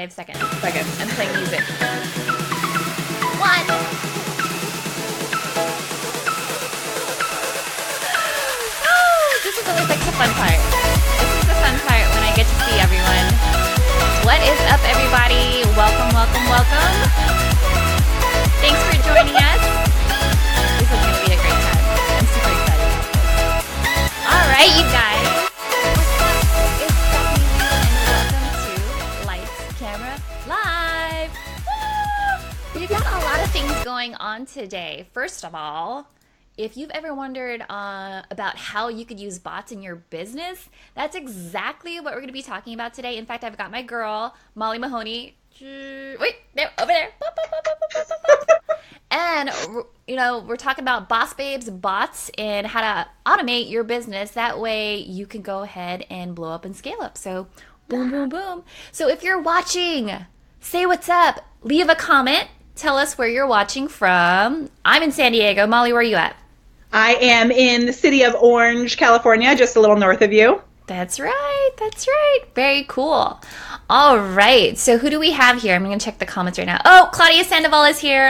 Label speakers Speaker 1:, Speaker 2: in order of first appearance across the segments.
Speaker 1: 5 seconds.
Speaker 2: Seconds.
Speaker 1: I'm playing music. 1. This is always like the fun part. This is the fun part when I get to see everyone. What is up, everybody? Welcome, welcome, welcome. Thanks for joining us. This is going to be a great time. I'm super excited about this. All right, you guys. It's Stephanie and welcome to Lights, Camera, Live. Woo! We've got a lot of things going on today. First of all, if you've ever wondered about how you could use bots in your business, that's exactly what we're going to be talking about today. In fact, I've got my girl, Molly Mahoney. Wait, there, over there. And, you know, we're talking about Boss Babes, bots, and how to automate your business. That way you can go ahead and blow up and scale up. So, boom, boom, boom. So if you're watching, say what's up. Leave a comment. Tell us where you're watching from. I'm in San Diego. Molly, where are you at?
Speaker 2: I am in the city of Orange, California, just a little north of you.
Speaker 1: That's right. That's right. Very cool. All right. So who do we have here? I'm going to check the comments right now. Oh, Claudia Sandoval is here.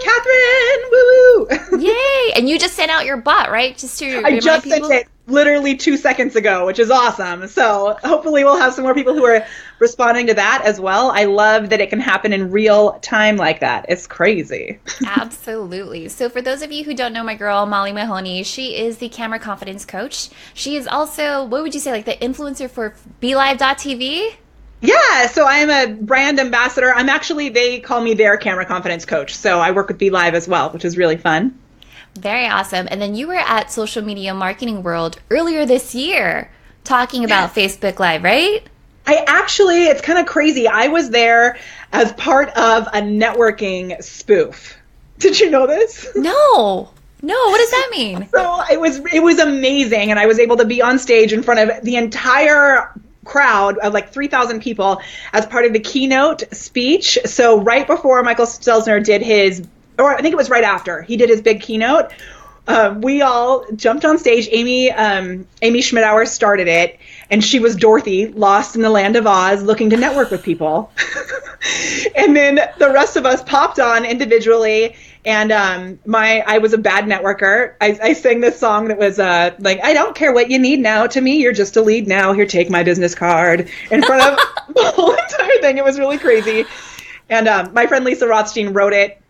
Speaker 2: Catherine, woo-woo.
Speaker 1: Yay. And you just sent out your bot, right? Just to
Speaker 2: I just sent it literally 2 seconds ago, which is awesome. So hopefully we'll have some more people who are responding to that as well. I love that it can happen in real time like that. It's crazy.
Speaker 1: Absolutely. So for those of you who don't know my girl, Molly Mahoney, she is the camera confidence coach. She is also, what would you say, like the influencer for BeLive.tv?
Speaker 2: Yeah, so I am a brand ambassador. I'm actually, they call me their camera confidence coach. So I work with BeLive as well, which is really fun.
Speaker 1: Very awesome. And then you were at Social Media Marketing World earlier this year talking about Facebook Live, right?
Speaker 2: It's kind of crazy. I was there as part of a networking spoof. Did you know this?
Speaker 1: No, what does that mean?
Speaker 2: So it was amazing. And I was able to be on stage in front of the entire crowd of like 3,000 people as part of the keynote speech. So right before Michael Stelzner did his, or I think it was right after he did his big keynote, we all jumped on stage. Amy Schmidauer started it, and she was Dorothy, lost in the land of Oz, looking to network with people. And then the rest of us popped on individually, and I was a bad networker. I sang this song that was like, I don't care what you need now. To me, you're just a lead now. Here, take my business card, in front of the whole entire thing. It was really crazy. And my friend Lisa Rothstein wrote it.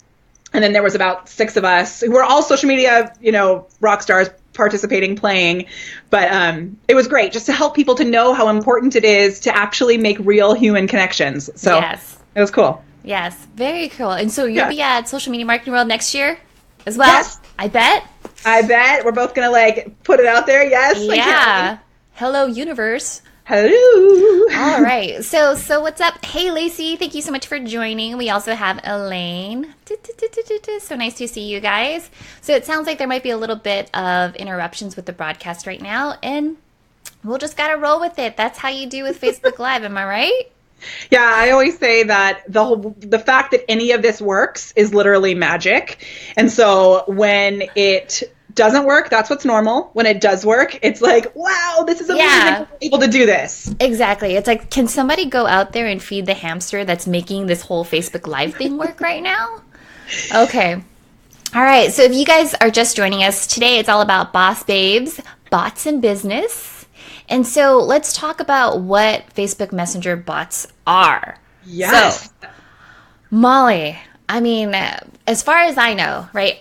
Speaker 2: And then there was about 6 of us who were all social media, rock stars participating, playing. But it was great just to help people to know how important it is to actually make real human connections. So yes. It was cool.
Speaker 1: Yes, very cool. And so you'll be at Social Media Marketing World next year as well? Yes. I bet.
Speaker 2: We're both going to put it out there. Yes.
Speaker 1: Yeah. Hello, universe.
Speaker 2: Hello.
Speaker 1: All right. So what's up? Hey, Lacey. Thank you so much for joining. We also have Elaine. So nice to see you guys. So it sounds like there might be a little bit of interruptions with the broadcast right now, and we'll just got to roll with it. That's how you do with Facebook Live. Am I right?
Speaker 2: Yeah, I always say that the fact that any of this works is literally magic. And so when it doesn't work, that's what's normal. When it does work, it's like, wow, this is amazing. I'm able to do this.
Speaker 1: Exactly. It's like, can somebody go out there and feed the hamster that's making this whole Facebook Live thing work right now? Okay. All right. So if you guys are just joining us today, it's all about Boss Babes, bots in business. And so let's talk about what Facebook Messenger bots are.
Speaker 2: Yes.
Speaker 1: So, Molly, I mean, as far as I know, right,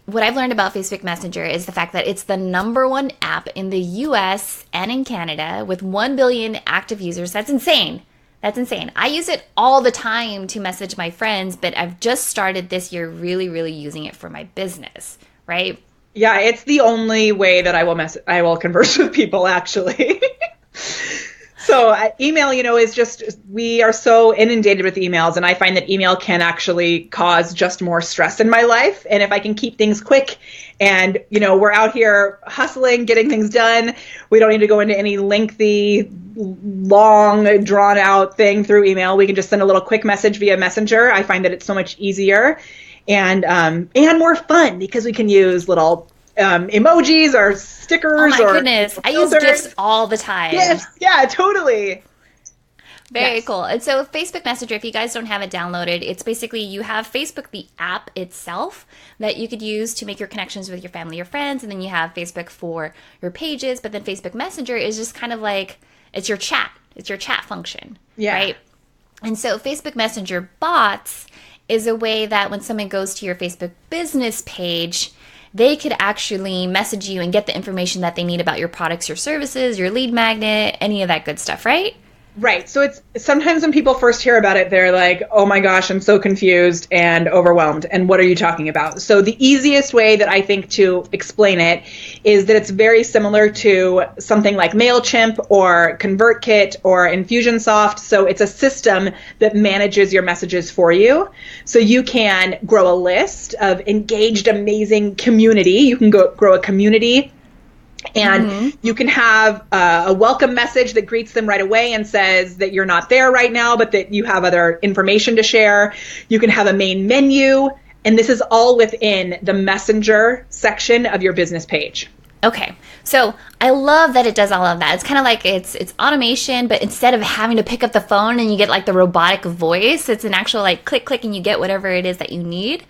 Speaker 1: what I've learned about Facebook Messenger is the fact that it's the #1 app in the US and in Canada with 1 billion active users. That's insane. I use it all the time to message my friends, but I've just started this year really, really using it for my business, right?
Speaker 2: Yeah, it's the only way that I will converse with people, actually. So email, is just, we are so inundated with emails, and I find that email can actually cause just more stress in my life. And if I can keep things quick and, we're out here hustling, getting things done, we don't need to go into any lengthy, long, drawn out thing through email. We can just send a little quick message via Messenger. I find that it's so much easier and more fun because we can use little emojis or stickers.
Speaker 1: Oh my goodness. I use GIFs all the time.
Speaker 2: Yes. Yeah, totally.
Speaker 1: Very cool. And so Facebook Messenger, if you guys don't have it downloaded, it's basically you have Facebook, the app itself, that you could use to make your connections with your family or friends. And then you have Facebook for your pages. But then Facebook Messenger is just kind of like, it's your chat. It's your chat function. Yeah. Right? And so Facebook Messenger bots is a way that when someone goes to your Facebook business page, they could actually message you and get the information that they need about your products, your services, your lead magnet, any of that good stuff, right?
Speaker 2: Right. So it's sometimes when people first hear about it, they're like, oh my gosh, I'm so confused and overwhelmed. And what are you talking about? So the easiest way that I think to explain it is that it's very similar to something like MailChimp or ConvertKit or Infusionsoft. So it's a system that manages your messages for you. So you can grow a list of engaged, amazing community. You can grow a community. And you can have a welcome message that greets them right away and says that you're not there right now, but that you have other information to share. You can have a main menu. And this is all within the Messenger section of your business page.
Speaker 1: Okay. So I love that it does all of that. It's kind of like it's automation, but instead of having to pick up the phone and you get like the robotic voice, it's an actual like click, click, and you get whatever it is that you need.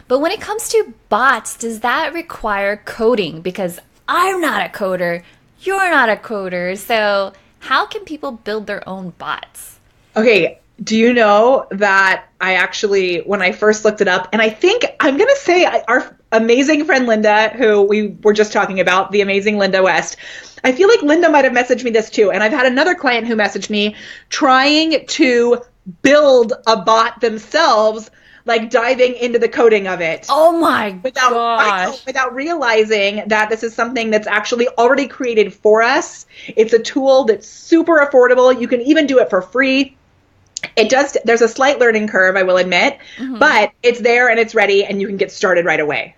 Speaker 1: But when it comes to bots, does that require coding? Because I'm not a coder. You're not a coder. So how can people build their own bots?
Speaker 2: Okay. Do you know that I actually, when I first looked it up, and I think I'm going to say our amazing friend Linda, who we were just talking about, the amazing Linda West, I feel like Linda might have messaged me this too. And I've had another client who messaged me trying to build a bot themselves, like diving into the coding of it.
Speaker 1: Oh my gosh.
Speaker 2: Without realizing that this is something that's actually already created for us. It's a tool that's super affordable. You can even do it for free. There's a slight learning curve, I will admit, but it's there and it's ready and you can get started right away.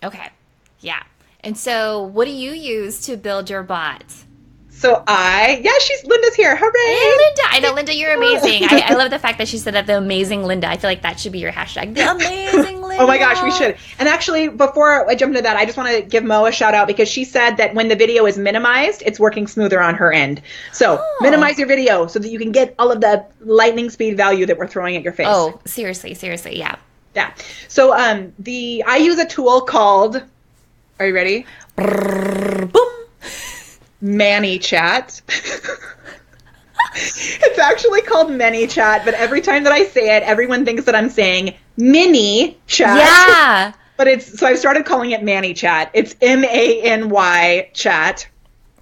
Speaker 1: Okay. Yeah. And so what do you use to build your bot?
Speaker 2: So Linda's here. Hooray!
Speaker 1: Hey, Linda. I know, Linda, you're amazing. I love the fact that she said that, the amazing Linda. I feel like that should be your hashtag. The amazing Linda.
Speaker 2: Oh my gosh, we should. And actually, before I jump into that, I just want to give Mo a shout out because she said that when the video is minimized, it's working smoother on her end. So minimize your video so that you can get all of the lightning speed value that we're throwing at your face.
Speaker 1: Oh, seriously, yeah.
Speaker 2: Yeah. So I use a tool called, are you ready?
Speaker 1: Boom.
Speaker 2: ManyChat. It's actually called ManyChat, but every time that I say it, everyone thinks that I'm saying mini chat.
Speaker 1: Yeah.
Speaker 2: But so I've started calling it ManyChat. It's MANY chat.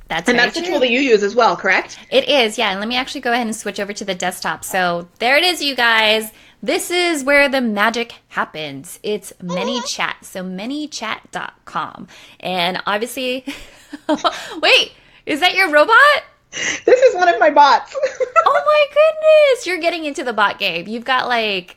Speaker 2: That's the tool that you use as well, correct?
Speaker 1: It is, yeah. And let me actually go ahead and switch over to the desktop. So there it is, you guys. This is where the magic happens. It's ManyChat. So ManyChat.com. And obviously, wait. Is that your robot?
Speaker 2: This is one of my bots.
Speaker 1: Oh my goodness. You're getting into the bot game. You've got like,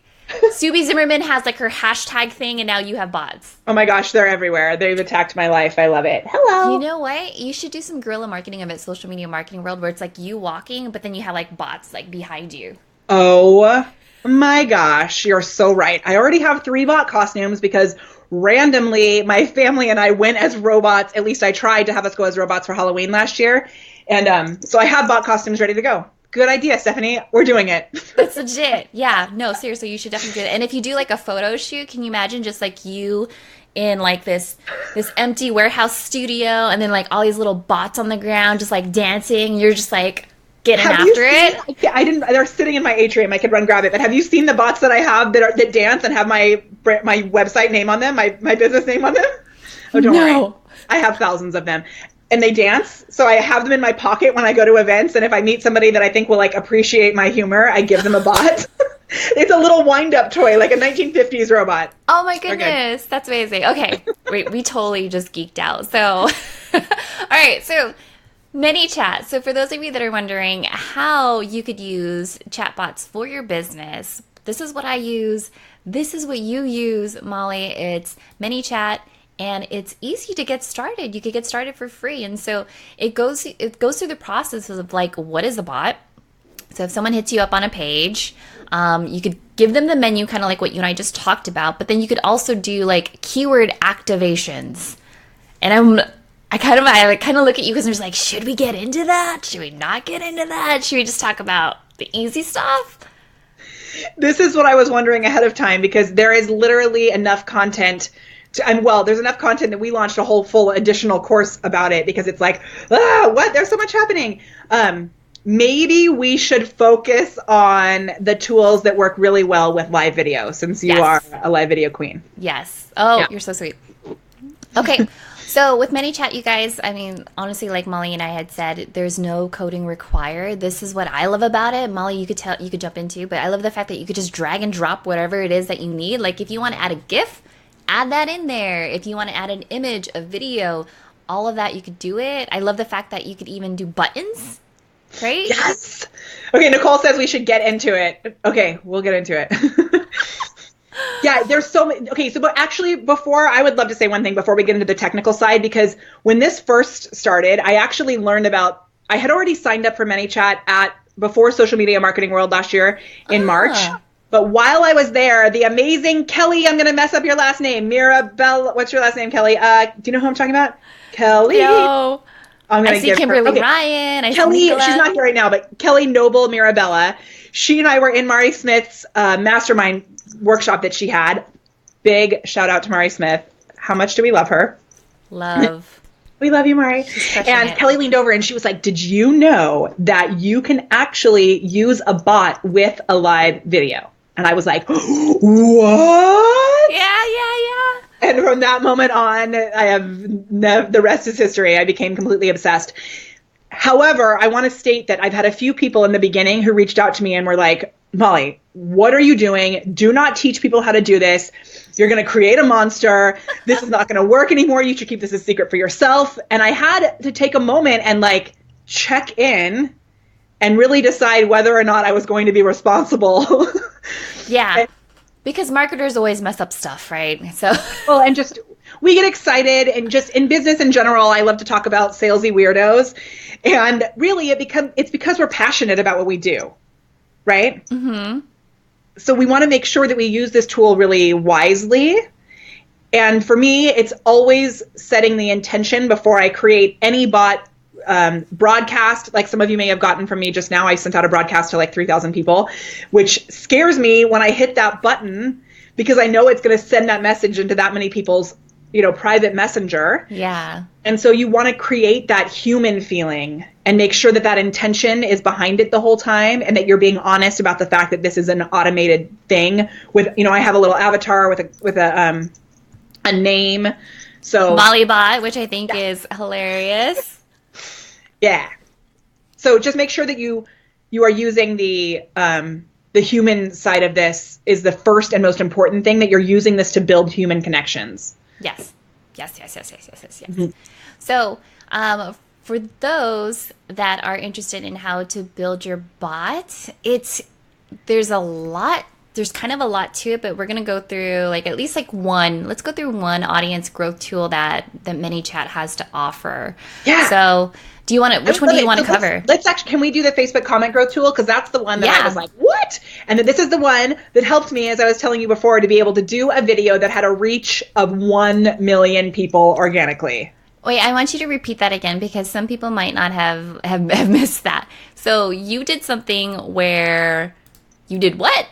Speaker 1: Subi Zimmerman has like her hashtag thing and now you have bots.
Speaker 2: Oh my gosh, they're everywhere. They've attacked my life. I love it. Hello.
Speaker 1: You know what? You should do some guerrilla marketing of it, social media marketing world, where it's like you walking, but then you have like bots like behind you.
Speaker 2: Oh my gosh, you're so right. I already have 3 bot costumes because randomly my family and I went as robots. At least I tried to have us go as robots for Halloween last year. And so I have bot costumes ready to go. Good idea, Stephanie. We're doing it.
Speaker 1: That's legit. Yeah. No, seriously, you should definitely do it. And if you do like a photo shoot, can you imagine just like you in like this empty warehouse studio and then like all these little bots on the ground just like dancing? You're just like getting after it.
Speaker 2: I didn't. They're sitting in my atrium. I could run grab it. But have you seen the bots that I have that dance and have my website name on them, my business name on them? Oh, don't worry. I have thousands of them. And they dance, so I have them in my pocket when I go to events, and if I meet somebody that I think will like appreciate my humor, I give them a bot. It's a little wind-up toy, like a 1950s robot.
Speaker 1: Oh my goodness, that's amazing. Okay, wait, we totally just geeked out. So, all right, so ManyChat. So for those of you that are wondering how you could use chatbots for your business, this is what I use. This is what you use, Molly. It's ManyChat. And it's easy to get started. You could get started for free. And so it goes through the process of like, what is a bot? So if someone hits you up on a page, you could give them the menu, kind of like what you and I just talked about. But then you could also do like keyword activations. And I kind of look at you because I'm just like, should we get into that? Should we not get into that? Should we just talk about the easy stuff.
Speaker 2: This is what I was wondering ahead of time, because there is literally enough content there's enough content that we launched a whole full additional course about it, because it's like, what? There's so much happening. Maybe we should focus on the tools that work really well with live video, since you are a live video queen.
Speaker 1: Yes. Oh, You're so sweet. Okay. So with ManyChat, you guys, I mean, honestly, like Molly and I had said, there's no coding required. This is what I love about it. Molly, you could jump into, but I love the fact that you could just drag and drop whatever it is that you need. Like if you want to add a GIF, add that in there. If you want to add an image, a video, all of that, you could do it. I love the fact that you could even do buttons, right?
Speaker 2: Yes. Okay, Nicole says we should get into it. Okay, we'll get into it. Yeah, there's so many. Okay, so but actually, I would love to say one thing before we get into the technical side, because when this first started, I actually learned I had already signed up for ManyChat before Social Media Marketing World last year in March. But while I was there, the amazing Kelly, I'm going to mess up your last name, Mirabella. What's your last name, Kelly? Do you know who I'm talking about? Kelly?
Speaker 1: No. I see Kimberly Ryan.
Speaker 2: Kelly, she's not here right now, but Kelly Noble Mirabella. She and I were in Mari Smith's mastermind workshop that she had. Big shout out to Mari Smith. How much do we love her?
Speaker 1: Love.
Speaker 2: We love you, Mari. And Kelly leaned over and she was like, did you know that you can actually use a bot with a live video? And I was like, what?
Speaker 1: Yeah.
Speaker 2: And from that moment on, the rest is history. I became completely obsessed. However, I want to state that I've had a few people in the beginning who reached out to me and were like, Molly, what are you doing? Do not teach people how to do this. You're going to create a monster. This is not going to work anymore. You should keep this a secret for yourself. And I had to take a moment and check in and really decide whether or not I was going to be responsible.
Speaker 1: Yeah, because marketers always mess up stuff, right? So
Speaker 2: and just we get excited, and just in business in general, I love to talk about salesy weirdos, and really it's because we're passionate about what we do, right? Mm-hmm. So we want to make sure that we use this tool really wisely. And for me, it's always setting the intention before I create any bot broadcast, like some of you may have gotten from me just now. I sent out a broadcast to 3,000 people, which scares me when I hit that button, because I know it's going to send that message into that many people's, private messenger.
Speaker 1: Yeah.
Speaker 2: And so you want to create that human feeling and make sure that intention is behind it the whole time, and that you're being honest about the fact that this is an automated thing with, I have a little avatar with a name. So
Speaker 1: Mollybot, which I think is hilarious.
Speaker 2: Yeah. So just make sure that you are using the human side of this is the first and most important thing, that you're using this to build human connections.
Speaker 1: Yes. Mm-hmm. So for those that are interested in how to build your bot, there's kind of a lot to it, but we're going to go through at least let's go through one audience growth tool that ManyChat has to offer. Yeah. So which one do you want to cover?
Speaker 2: Let's actually, can we do the Facebook comment growth tool? Because that's the one that I was like, what? And then this is the one that helped me, as I was telling you before, to be able to do a video that had a reach of 1 million people organically.
Speaker 1: Wait, I want you to repeat that again, because some people might not have missed that. So you did something where you did what?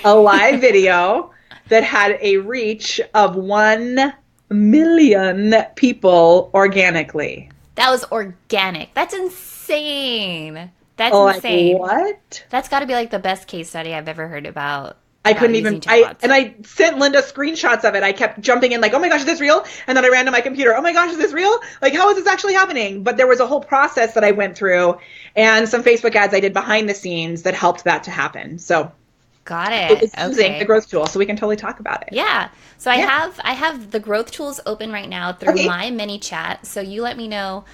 Speaker 2: A live video that had a reach of 1 million people organically.
Speaker 1: That was organic. That's insane. That's insane.
Speaker 2: What?
Speaker 1: That's got to be the best case study I've ever heard about.
Speaker 2: I couldn't even. I sent Linda screenshots of it. I kept jumping in oh my gosh, is this real? And then I ran to my computer. Oh my gosh, is this real? How is this actually happening? But there was a whole process that I went through, and some Facebook ads I did behind the scenes that helped that to happen. So.
Speaker 1: Got it.
Speaker 2: It's using the growth tool, so we can totally talk about it.
Speaker 1: Yeah. So I have the growth tools open right now through my ManyChat. So you let me know.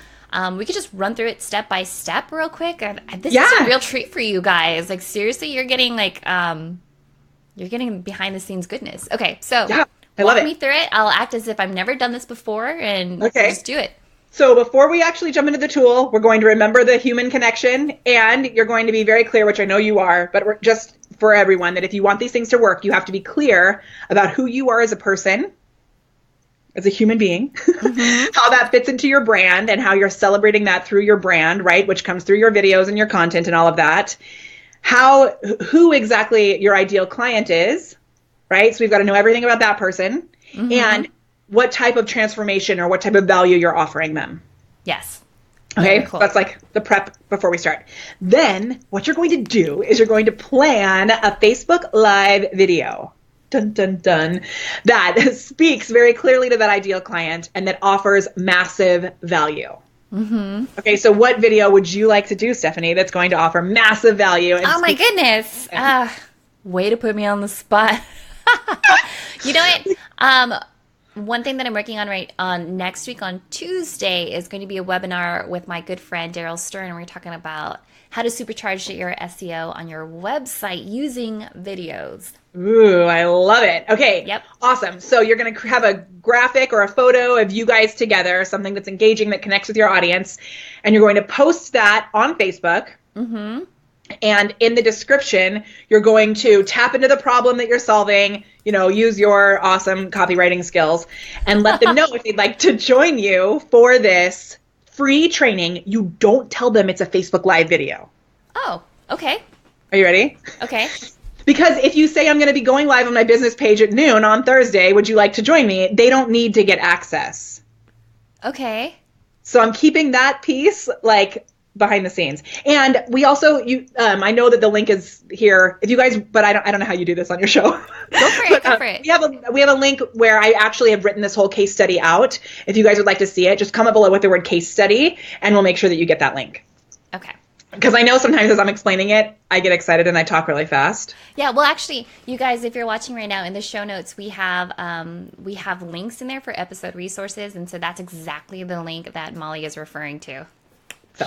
Speaker 1: We could just run through it step by step real quick. This is a real treat for you guys. Seriously, you're getting behind the scenes goodness. Okay, so walk me through it. I'll act as if I've never done this before, and just do it.
Speaker 2: So before we actually jump into the tool, we're going to remember the human connection, and you're going to be very clear, which I know you are, but we're just for everyone, that if you want these things to work, you have to be clear about who you are as a person, as a human being, how that fits into your brand, and how you're celebrating that through your brand, right? Which comes through your videos and your content and all of that. who exactly your ideal client is, right? So we've got to know everything about that person and what type of transformation or what type of value you're offering them.
Speaker 1: Yes.
Speaker 2: Okay,
Speaker 1: Cool.
Speaker 2: That's like the prep before we start. Then what you're going to do is you're going to plan a Facebook Live video. Dun, dun, dun. That speaks very clearly to that ideal client and that offers massive value. Okay, so what video would you like to do, Stephanie, that's going to offer massive value? And
Speaker 1: oh my goodness. Way to put me on the spot. You know what? One thing that I'm working on right on next week on Tuesday is going to be a webinar with my good friend Daryl Stern. And we're talking about how to supercharge your SEO on your website using videos.
Speaker 2: Ooh, I love it. Okay.
Speaker 1: Yep.
Speaker 2: Awesome. So you're going to have a graphic or a photo of you guys together, something that's engaging, that connects with your audience. And you're going to post that on Facebook. And in the description, you're going to tap into the problem that you're solving, use your awesome copywriting skills and let them know if they'd like to join you for this free training. You don't tell them it's a Facebook Live video.
Speaker 1: Oh, okay.
Speaker 2: Are you ready?
Speaker 1: Okay.
Speaker 2: Because if you say I'm going to be going live on my business page at noon on Thursday, would you like to join me? They don't need to get access.
Speaker 1: Okay.
Speaker 2: So I'm keeping that piece behind the scenes. And we also, I know that the link is here. If you guys, but I don't know how you do this on your show.
Speaker 1: Go for it. Go for it.
Speaker 2: We have a link where I actually have written this whole case study out. If you guys would like to see it, just comment below with the word case study, and we'll make sure that you get that link.
Speaker 1: Okay.
Speaker 2: Because I know sometimes as I'm explaining it, I get excited and I talk really fast.
Speaker 1: Yeah, well, actually, you guys, if you're watching right now, in the show notes, we have links in there for episode resources, and so that's exactly the link that Molly is referring to.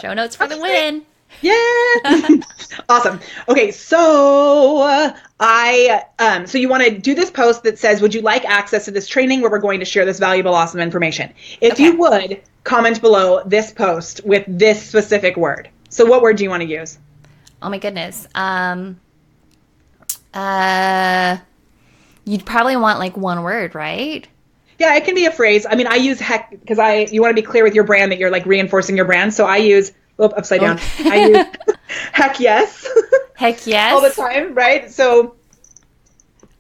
Speaker 1: Show notes for the win.
Speaker 2: Yeah. Awesome. Okay, so so you want to do this post that says, would you like access to this training where we're going to share this valuable, awesome information? If you would, comment below this post with this specific word. So what word do you want to use?
Speaker 1: Oh my goodness. You'd probably want one word, right?
Speaker 2: Yeah, it can be a phrase. I mean, I use heck because you want to be clear with your brand that you're reinforcing your brand. So I use upside down. I use heck yes.
Speaker 1: Heck yes.
Speaker 2: All the time, right? So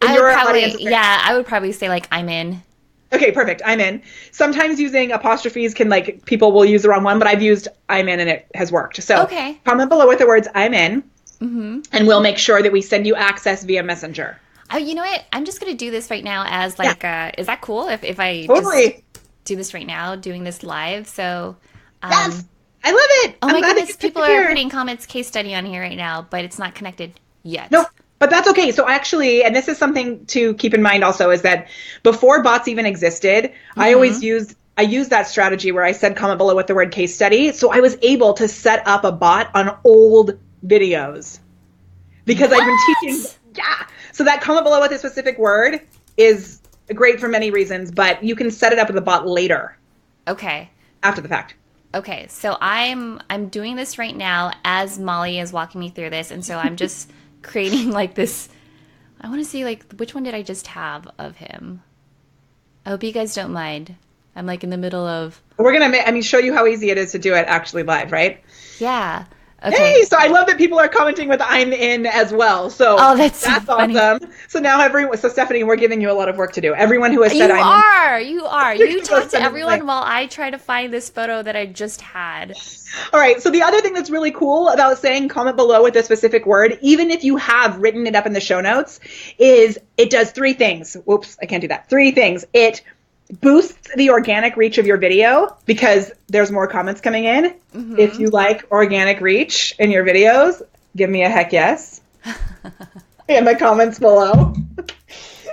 Speaker 1: I would probably say I'm in.
Speaker 2: Okay, perfect. I'm in. Sometimes using apostrophes can people will use the wrong one, but I've used I'm in and it has worked. So comment below with the words I'm in, and we'll make sure that we send you access via Messenger.
Speaker 1: Oh, you know what? I'm just going to do this right now as is that cool if I
Speaker 2: totally
Speaker 1: just do this right now, doing this live? So,
Speaker 2: yes, I love it.
Speaker 1: Oh my goodness, people are putting comments case study on here right now, but it's not connected yet.
Speaker 2: No, but that's okay. So actually, and this is something to keep in mind also, is that before bots even existed, I always used that strategy where I said comment below with the word case study. So I was able to set up a bot on old videos because I've been teaching. Yeah. So that comment below with a specific word is great for many reasons, but you can set it up with a bot later.
Speaker 1: Okay.
Speaker 2: After the fact.
Speaker 1: Okay. So I'm doing this right now as Molly is walking me through this, and so I'm just creating this. I want to see which one did I just have of him? I hope you guys don't mind. I'm in the middle of. We're
Speaker 2: gonna show you how easy it is to do it actually live, right?
Speaker 1: Yeah. Okay.
Speaker 2: Hey, so I love that people are commenting with I'm in as well. So
Speaker 1: that's
Speaker 2: awesome. So now so Stephanie, we're giving you a lot of work to do. Everyone who has said
Speaker 1: You are. You talk to everyone while I try to find this photo that I just had.
Speaker 2: All right. So the other thing that's really cool about saying comment below with a specific word, even if you have written it up in the show notes, is it does three things. Whoops, I can't do that. Three things. It boosts the organic reach of your video because there's more comments coming in. If you like organic reach in your videos, give me a heck yes in the comments below.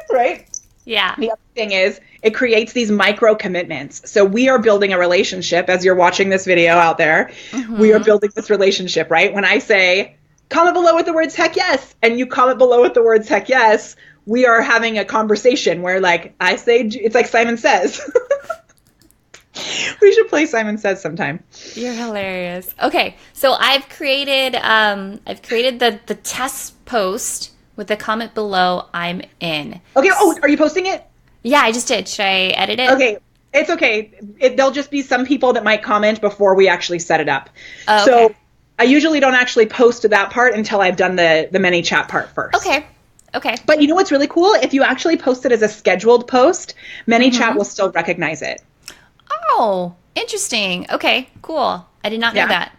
Speaker 2: Right?
Speaker 1: Yeah.
Speaker 2: The other thing is it creates these micro commitments. So we are building a relationship as you're watching this video out there. We are building this relationship, right? When I say comment below with the words heck yes, and you comment below with the words heck yes, we are having a conversation where I say, it's like Simon Says. We should play Simon Says sometime.
Speaker 1: You're hilarious. Okay, so I've created the test post with the comment below I'm in.
Speaker 2: Okay, are you posting it?
Speaker 1: Yeah, I just did. Should I edit it?
Speaker 2: Okay, it's okay. There'll just be some people that might comment before we actually set it up.
Speaker 1: Oh, okay.
Speaker 2: So I usually don't actually post to that part until I've done the ManyChat part first.
Speaker 1: Okay.
Speaker 2: But you know what's really cool? If you actually post it as a scheduled post, ManyChat will still recognize it.
Speaker 1: Oh, interesting. Okay, cool. I did not know that.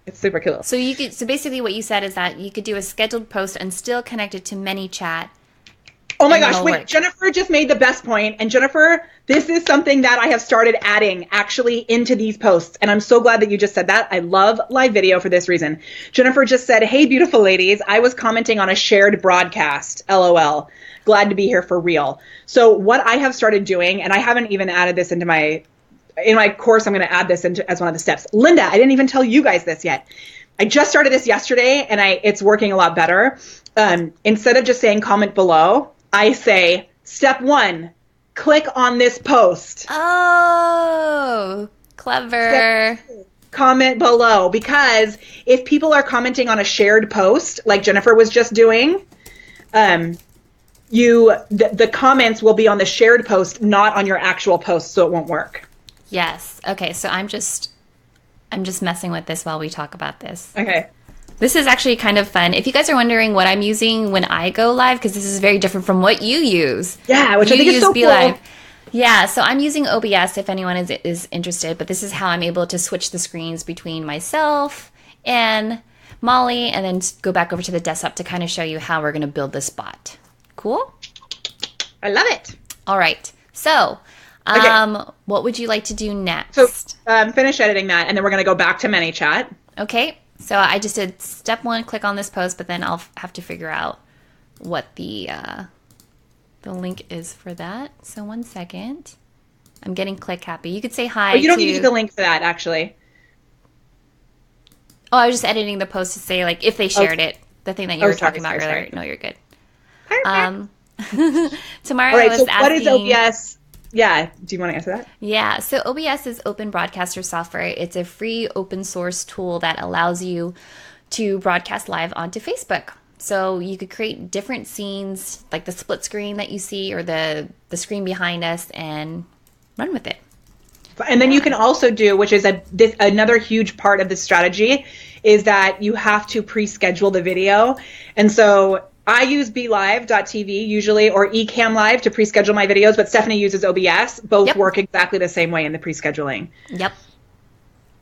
Speaker 2: It's super cool.
Speaker 1: So basically what you said is that you could do a scheduled post and still connect it to ManyChat.
Speaker 2: Oh my gosh, wait, Jennifer just made the best point. And Jennifer, this is something that I have started adding actually into these posts. And I'm so glad that you just said that. I love live video for this reason. Jennifer just said, hey, beautiful ladies, I was commenting on a shared broadcast, LOL. Glad to be here for real. So what I have started doing, and I haven't even added this into my course, I'm going to add this into as one of the steps. Linda, I didn't even tell you guys this yet. I just started this yesterday and it's working a lot better. Instead of just saying comment below, I say, step 1, click on this post.
Speaker 1: Oh, clever.
Speaker 2: Comment below, because if people are commenting on a shared post, like Jennifer was just doing, the comments will be on the shared post, not on your actual post, so it won't work.
Speaker 1: Yes. Okay, so I'm just messing with this while we talk about this.
Speaker 2: Okay.
Speaker 1: This is actually kind of fun. If you guys are wondering what I'm using when I go live, because this is very different from what you use.
Speaker 2: Yeah, which I think is so cool.
Speaker 1: Live. Yeah, so I'm using OBS if anyone is interested, but this is how I'm able to switch the screens between myself and Molly, and then go back over to the desktop to kind of show you how we're going to build this bot. Cool?
Speaker 2: I love it.
Speaker 1: All right. So, what would you like to do next?
Speaker 2: So, finish editing that, and then we're going to go back to ManyChat.
Speaker 1: Okay. So I just did step 1, click on this post, but then I'll have to figure out what the link is for that. So 1 second. I'm getting click happy. You could say hi.
Speaker 2: You don't need the link for that, actually.
Speaker 1: Oh, I was just editing the post to say, like, if they shared it, the thing that you were talking about earlier. Sorry. No, you're good.
Speaker 2: Perfect.
Speaker 1: Tamara was asking,
Speaker 2: what is OBS? Yeah. Do you want to answer that?
Speaker 1: Yeah. So OBS is Open Broadcaster Software. It's a free open source tool that allows you to broadcast live onto Facebook. So you could create different scenes, like the split screen that you see or the screen behind us, and run with it.
Speaker 2: And then you can also do, which is another huge part of the strategy, is that you have to pre-schedule the video. And so I use BeLive.tv usually, or Ecamm Live to pre-schedule my videos, but Stephanie uses OBS. Both work exactly the same way in the pre-scheduling.
Speaker 1: Yep.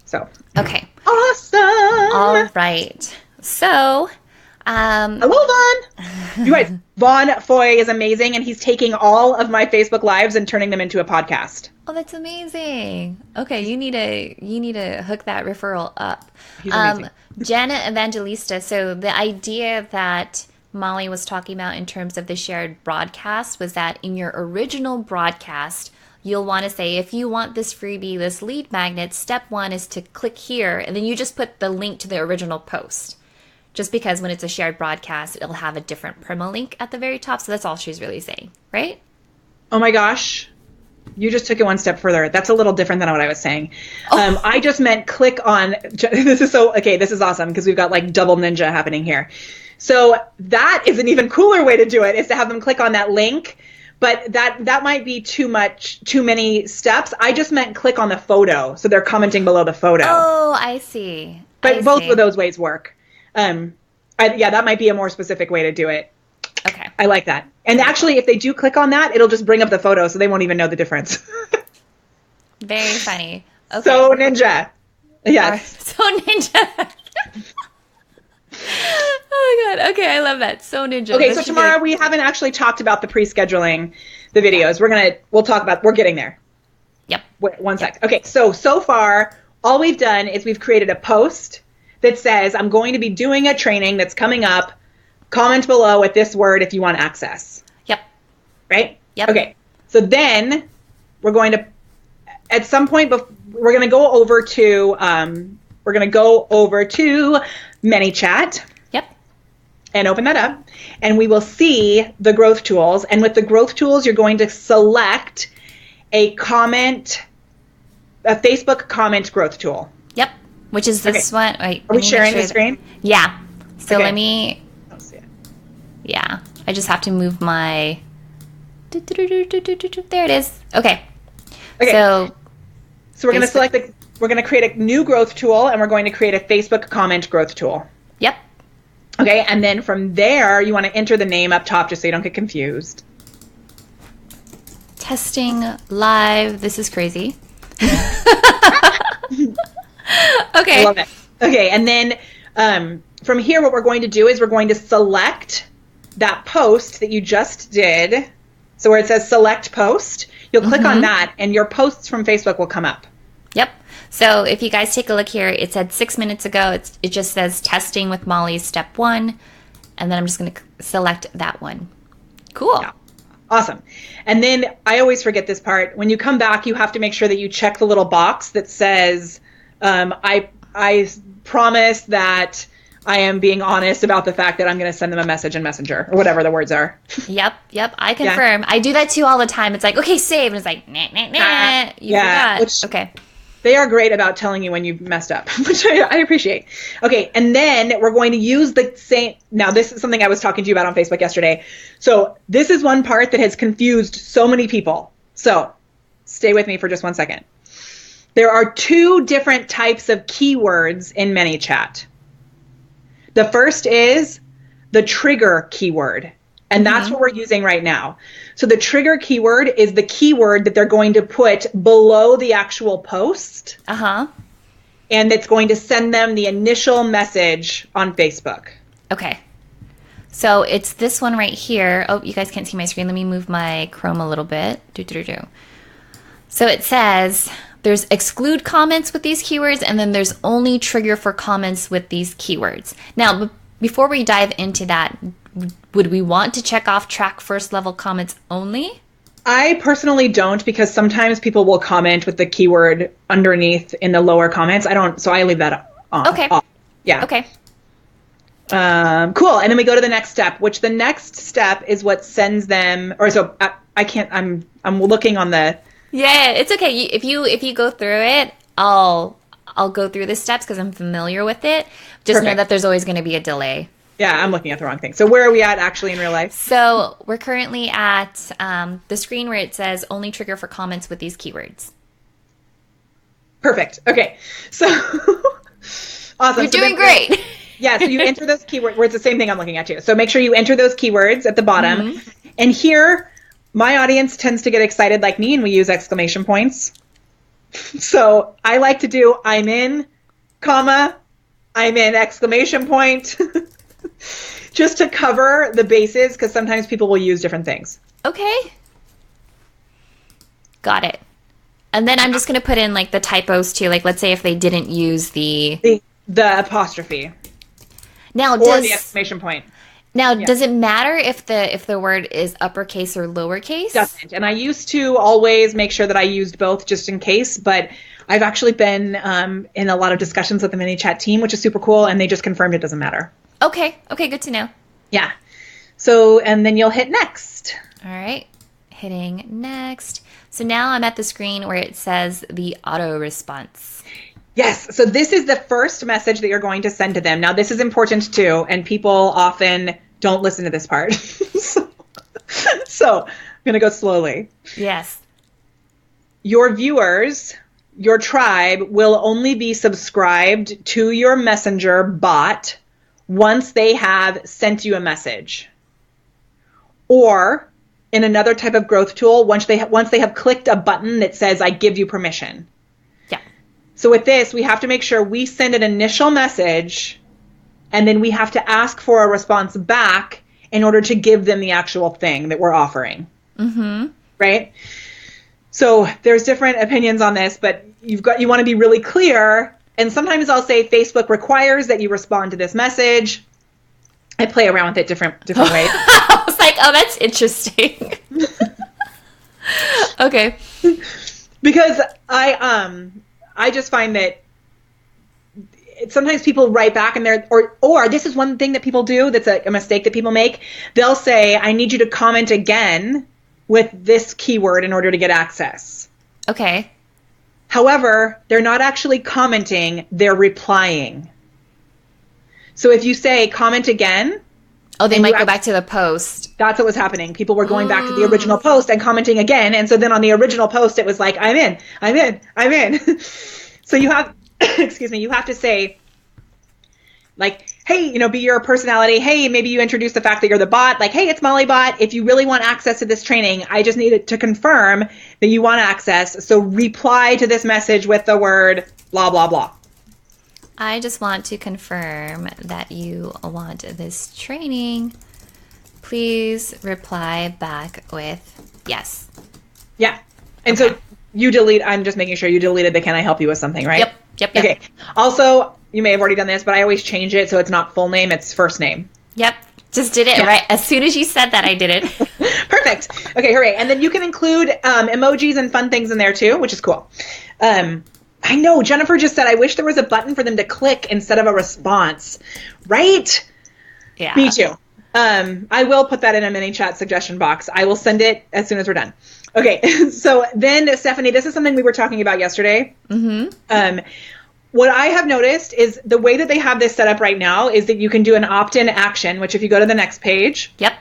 Speaker 2: So.
Speaker 1: Okay.
Speaker 2: Awesome.
Speaker 1: All right. So.
Speaker 2: Hello, Vaughn. You guys, Vaughn Foy is amazing, and he's taking all of my Facebook Lives and turning them into a podcast.
Speaker 1: Oh, that's amazing. Okay, you need to hook that referral up.
Speaker 2: He's amazing.
Speaker 1: Jenna Evangelista. So the idea that Molly was talking about in terms of the shared broadcast was that in your original broadcast, you'll want to say, if you want this freebie, this lead magnet, step 1 is to click here, and then you just put the link to the original post. Just because when it's a shared broadcast, it'll have a different permalink at the very top. So that's all she's really saying, right?
Speaker 2: Oh my gosh. You just took it one step further. That's a little different than what I was saying. Oh. I just meant click on, this is awesome because we've got like double ninja happening here. So that is an even cooler way to do it, is to have them click on that link. But that might be too many steps. I just meant click on the photo. So they're commenting below the photo.
Speaker 1: Oh, I see.
Speaker 2: But both of those ways work. That might be a more specific way to do it.
Speaker 1: Okay.
Speaker 2: I like that. And actually, if they do click on that, it'll just bring up the photo, so they won't even know the difference.
Speaker 1: Very funny. Okay.
Speaker 2: So ninja. Yes.
Speaker 1: So ninja. Oh my god. Okay, I love that. So ninja.
Speaker 2: Okay, so tomorrow we haven't actually talked about the pre-scheduling the videos. We'll talk about, we're getting there.
Speaker 1: Yep.
Speaker 2: Wait, one sec. Okay, so far, all we've done is we've created a post that says, I'm going to be doing a training that's coming up. Comment below with this word if you want access.
Speaker 1: Yep.
Speaker 2: Right?
Speaker 1: Yep.
Speaker 2: Okay. So then we're going to, at some point, we're going to go over to ManyChat.
Speaker 1: Yep.
Speaker 2: And open that up. And we will see the growth tools. And with the growth tools, you're going to select a Facebook comment growth tool.
Speaker 1: Yep. Which is this one. Wait,
Speaker 2: are we sharing the screen?
Speaker 1: Yeah. So
Speaker 2: okay.
Speaker 1: let me. Yeah, I just have to move my. There it is. Okay.
Speaker 2: So we're going to select we're going to create a new growth tool, and we're going to create a Facebook comment growth tool.
Speaker 1: Yep.
Speaker 2: Okay, and then from there, you want to enter the name up top just so you don't get confused.
Speaker 1: Testing live. This is crazy. Okay.
Speaker 2: I love it. Okay, and then from here, what we're going to do is we're going to select that post that you just did. So where it says select post, you'll click on that, and your posts from Facebook will come up.
Speaker 1: Yep. So if you guys take a look here, it said 6 minutes ago. It just says testing with Molly step 1. And then I'm just going to select that one. Cool.
Speaker 2: Yeah. Awesome. And then I always forget this part. When you come back, you have to make sure that you check the little box that says, I promise that I am being honest about the fact that I'm going to send them a message in Messenger, or whatever the words are.
Speaker 1: Yep. I confirm. Yeah. I do that too all the time. It's like, okay, save. And it's like, nah. You forgot. Okay.
Speaker 2: They are great about telling you when you've messed up, which I appreciate. Okay, and then we're going to use the same. Now, this is something I was talking to you about on Facebook yesterday. So this is one part that has confused so many people. So stay with me for just 1 second. There are 2 different types of keywords in ManyChat. The first is the trigger keyword, and that's what we're using right now. So the trigger keyword is the keyword that they're going to put below the actual post. And it's going to send them the initial message on Facebook.
Speaker 1: Okay. So it's this one right here. Oh, you guys can't see my screen. Let me move my Chrome a little bit. So it says there's exclude comments with these keywords, and then there's only trigger for comments with these keywords. Now, before we dive into that, would we want to check off track first level comments only?
Speaker 2: I personally don't, because sometimes people will comment with the keyword underneath in the lower comments. I don't, so I leave that on.
Speaker 1: Okay.
Speaker 2: Off. Yeah.
Speaker 1: Okay.
Speaker 2: Cool. And then we go to the next step, which the next step is what sends them, or so I can't, I'm looking on the.
Speaker 1: Yeah, it's okay. If you go through it, I'll go through the steps because I'm familiar with it. Just know that there's always going to be a delay.
Speaker 2: Yeah, I'm looking at the wrong thing. So where are we at actually in real life?
Speaker 1: So we're currently at the screen where it says only trigger for comments with these keywords.
Speaker 2: Perfect. Okay. So awesome.
Speaker 1: You're doing great.
Speaker 2: Yeah, so you enter those keywords, where it's the same thing I'm looking at too. So make sure you enter those keywords at the bottom. And here, my audience tends to get excited like me, and we use exclamation points. So I like to do I'm in, comma, I'm in, exclamation point. Just to cover the bases, because sometimes people will use different things. Okay.
Speaker 1: Got it. And then I'm just going to put in like the typos too. Like, let's say if they didn't use the
Speaker 2: apostrophe.
Speaker 1: Now,
Speaker 2: or the exclamation point.
Speaker 1: Now, does it matter if the word is uppercase or lowercase?
Speaker 2: Doesn't. And I used to always make sure that I used both just in case, but I've actually been in a lot of discussions with the ManyChat team, which is super cool, and they just confirmed it doesn't matter.
Speaker 1: Okay, good to know.
Speaker 2: Yeah. So, and then you'll hit next.
Speaker 1: All right, hitting next. So now I'm at the screen where it says the auto response.
Speaker 2: Yes, so this is the first message that you're going to send to them. Now, this is important too, and people often don't listen to this part. So I'm going to go slowly.
Speaker 1: Yes.
Speaker 2: Your viewers, your tribe, will only be subscribed to your Messenger bot once they have sent you a message. Or in another type of growth tool, once they have clicked a button that says, I give you permission.
Speaker 1: Yeah.
Speaker 2: So with this, we have to make sure we send an initial message, and then we have to ask for a response back in order to give them the actual thing that we're offering. Mm-hmm. Right? So there's different opinions on this, but you want to be really clear. And sometimes I'll say Facebook requires that you respond to this message. I play around with it different ways.
Speaker 1: I was like, oh, that's interesting. Okay.
Speaker 2: Because I just find that sometimes people write back and or this is one thing that people do that's a mistake that people make. They'll say, I need you to comment again with this keyword in order to get access.
Speaker 1: Okay.
Speaker 2: However, they're not actually commenting, they're replying. So if you say comment again.
Speaker 1: Oh, they might go back to the post.
Speaker 2: That's what was happening. People were going back to the original post and commenting again. And so then on the original post, it was like, I'm in. So you have, excuse me, you have to say, like, hey, be your personality. Hey, maybe you introduce the fact that you're the bot. Like, hey, it's Molly Bot. If you really want access to this training, I just needed to confirm that you want access. So reply to this message with the word blah, blah, blah.
Speaker 1: I just want to confirm that you want this training. Please reply back with yes.
Speaker 2: Yeah. And so you delete, I'm just making sure you deleted the can I help you with something, right?
Speaker 1: Yep.
Speaker 2: Okay. Also, you may have already done this, but I always change it so it's not full name, it's first name.
Speaker 1: Yep. Just did it right. As soon as you said that, I did it.
Speaker 2: Perfect. Okay, hooray. And then you can include emojis and fun things in there too, which is cool. I know, Jennifer just said, I wish there was a button for them to click instead of a response. Right?
Speaker 1: Yeah.
Speaker 2: Me too. I will put that in a ManyChat suggestion box. I will send it as soon as we're done. Okay, so then, Stephanie, this is something we were talking about yesterday. Mm-hmm. What I have noticed is the way that they have this set up right now is that you can do an opt-in action, which if you go to the next page.
Speaker 1: Yep.